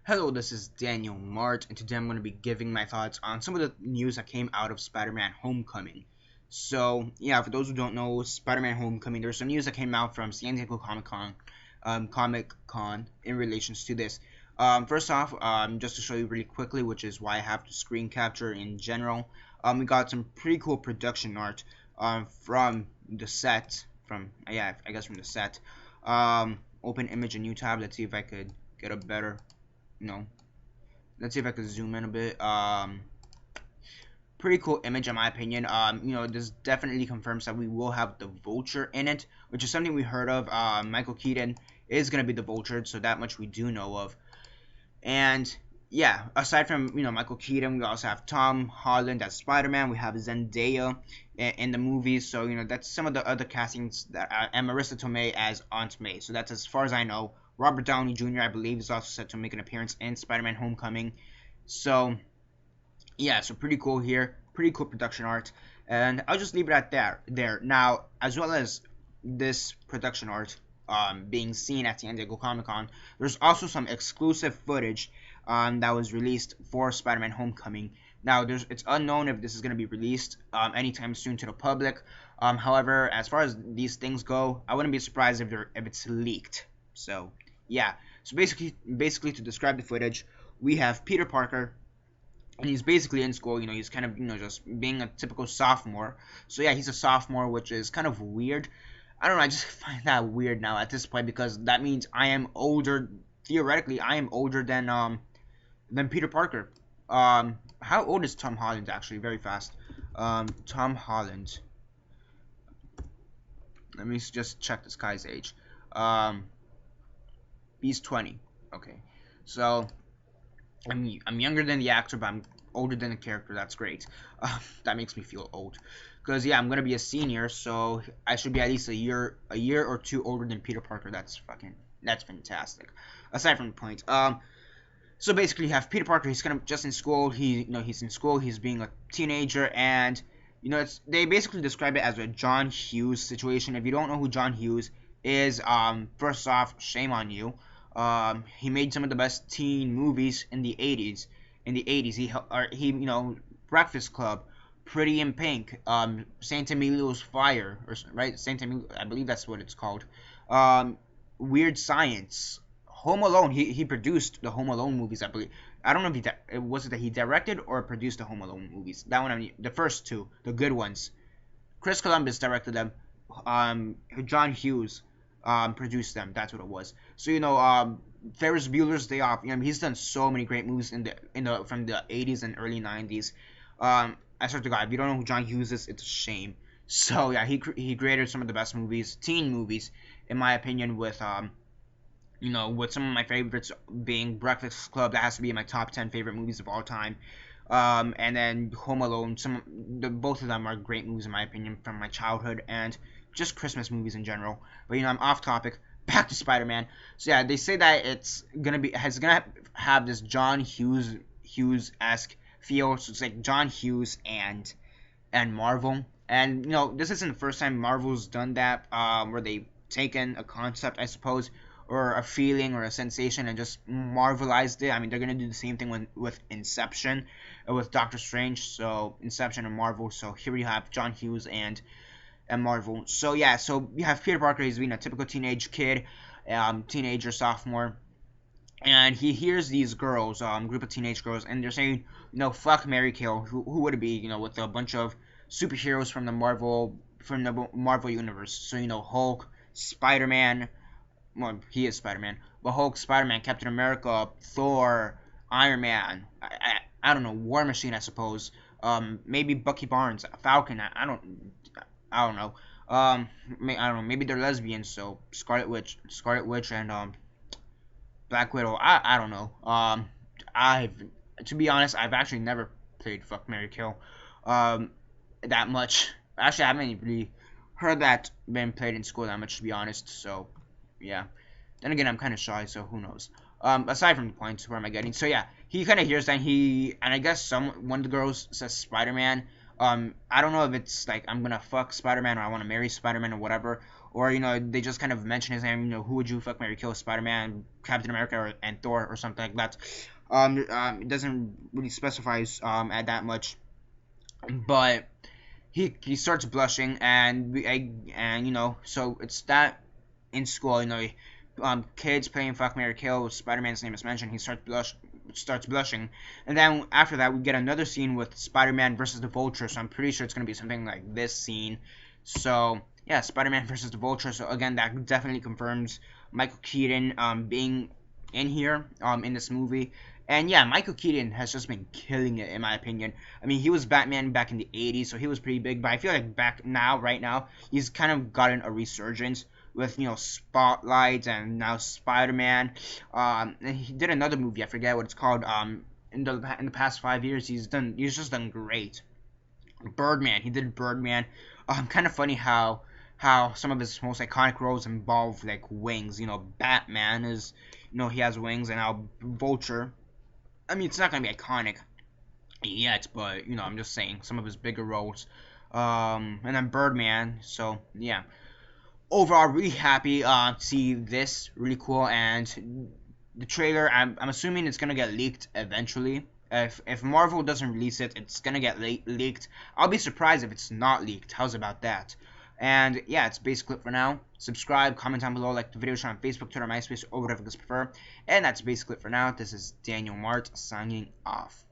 Hello, this is Daniel Mart, and today I'm going to be giving my thoughts on some of the news that came out of Spider-Man Homecoming. So, yeah, for those who don't know, Spider-Man Homecoming, there's some news that came out from San Diego Comic Con in relations to this. First off, just to show you really quickly, which is why I have to screen capture in general, we got some pretty cool production art from the set, I guess from the set. Open image, a new tab. Let's see if I could get a better no. Let's see if I can zoom in a bit. Pretty cool image in my opinion. This definitely confirms that we will have the Vulture in it, which is something we heard of. Michael Keaton is gonna be the Vulture, so that much we do know of. And yeah, aside from Michael Keaton, we also have Tom Holland as Spider-Man. We have Zendaya in the movies, so that's some of the other castings that and Marissa Tomei as Aunt May. So that's as far as I know. Robert Downey Jr. I believe is also set to make an appearance in Spider-Man Homecoming. So yeah, so pretty cool here, pretty cool production art, and I'll just leave it at there. Now, as well as this production art being seen at San Diego Comic-Con, there's also some exclusive footage that was released for Spider-Man Homecoming. Now, it's unknown if this is going to be released anytime soon to the public. However, as far as these things go, I wouldn't be surprised if it's leaked. So yeah, so basically to describe the footage, we have Peter Parker, and he's basically in school. He's kind of just being a typical sophomore. So yeah, he's a sophomore, which is kind of weird. I don't know, I just find that weird now at this point, because that means I am older. Theoretically, I am older than Peter Parker. How old is Tom Holland actually? Very fast. Tom Holland. Let me just check this guy's age. He's 20. Okay, so I'm younger than the actor, but I'm older than the character. That's great. That makes me feel old, because yeah, I'm gonna be a senior, so I should be at least a year or two older than Peter Parker. That's fantastic. Aside from the point, so basically, you have Peter Parker. He's kind of just in school. He's in school. He's being a teenager, and they basically describe it as a John Hughes situation. If you don't know who John Hughes is, first off, shame on you. He made some of the best teen movies in the 80s. Breakfast Club, Pretty in Pink, Saint Emilio's Fire, right? Saint Emilio, I believe that's what it's called. Weird Science, Home Alone. He produced the Home Alone movies, I believe. I don't know if was it that he directed or produced the Home Alone movies. That one, the first two, the good ones. Chris Columbus directed them. John Hughes produced them. That's what it was. So Ferris Bueller's Day Off. He's done so many great movies from the 80s and early 90s. I swear to God, if you don't know who John Hughes is, it's a shame. So yeah, he created some of the best movies, teen movies, in my opinion, with with some of my favorites being Breakfast Club. That has to be in my top 10 favorite movies of all time. And then Home Alone. Both of them are great movies in my opinion from my childhood, and just Christmas movies in general. But I'm off topic. Back to Spider-Man. So yeah, they say that it's gonna have this John Hughes-esque feel. So it's like John Hughes and Marvel. And this isn't the first time Marvel's done that, where they've taken a concept, I suppose, or a feeling or a sensation, and just marvelized it. I mean, they're gonna do the same thing with Inception, with Doctor Strange. So Inception and Marvel. So here we have John Hughes and Marvel. So yeah, so you have Peter Parker. He's being a typical teenage kid, teenager, sophomore, and he hears these girls, group of teenage girls, and they're saying, fuck, Mary kill. Who would it be? With a bunch of superheroes from the Marvel universe. So Hulk, Spider-Man. Well, he is Spider-Man, but Hulk, Spider-Man, Captain America, Thor, Iron Man. I don't know, War Machine, I suppose. Maybe Bucky Barnes, Falcon. I don't know. I don't know. Maybe they're lesbians. So Scarlet Witch, and Black Widow. I don't know. To be honest, I've actually never played Fuck Mary Kill, that much. Actually, I haven't really heard that been played in school that much, to be honest. So yeah. Then again, I'm kind of shy, so who knows. Aside from the points, where am I getting? So yeah, he kind of hears that, and I guess one of the girls says Spider-Man. I don't know if it's like I'm gonna fuck Spider-Man or I want to marry Spider-Man or whatever, or they just kind of mention his name. Who would you fuck, marry, kill? Spider-Man, Captain America, and Thor, or something like that. It doesn't really specify at that much, but he starts blushing, and so it's that in school, kids playing fuck, marry, kill. Spider-Man's name is mentioned. He starts blushing, and then after that we get another scene with Spider-Man versus the Vulture. So I'm pretty sure it's gonna be something like this scene. So yeah, Spider-Man versus the Vulture. So again, that definitely confirms Michael Keaton being in here in this movie. And yeah, Michael Keaton has just been killing it, in my opinion. I mean, he was Batman back in the 80s, so he was pretty big. But I feel like right now, he's kind of gotten a resurgence with, Spotlight and now Spider-Man. And he did another movie, I forget what it's called. In the past 5 years, he's just done great. Birdman, he did Birdman. Kind of funny how some of his most iconic roles involve like wings. Batman is, he has wings, and now Vulture. I mean, it's not gonna be iconic yet, but I'm just saying some of his bigger roles. And then Birdman. So yeah, overall, really happy to see this. Really cool, and the trailer. I'm assuming it's gonna get leaked eventually. If Marvel doesn't release it, it's gonna get leaked. I'll be surprised if it's not leaked. How's about that? And yeah, it's basically it for now. Subscribe, comment down below, like the video, share on Facebook, Twitter, MySpace, or whatever you guys prefer. And that's basically it for now. This is Daniel Mart signing off.